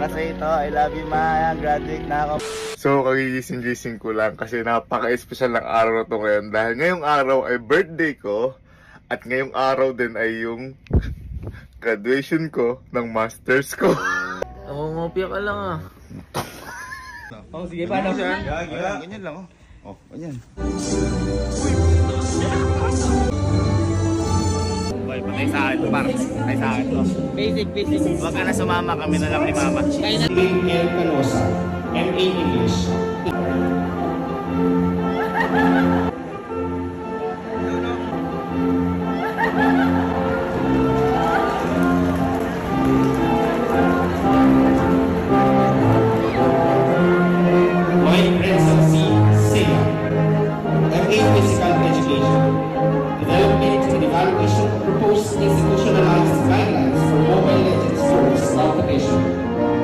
Para sa ito, I love you, ma. Graduate na ako. So, kagigising-gising ko lang kasi napaka-espesyal ng araw na to ngayon. Dahil ngayong araw ay birthday ko at ngayong araw din ay yung graduation ko ng masters ko. Nangungopia ka lang ah. Oh, sige, paano siya? Ganyan lang, oh. Oh, ganyan. Boy, patay sa akin to, par. Patay sa akin to. Basic. Huwag ka na sumama, kami na lang ni mama. El Canosa, MA English.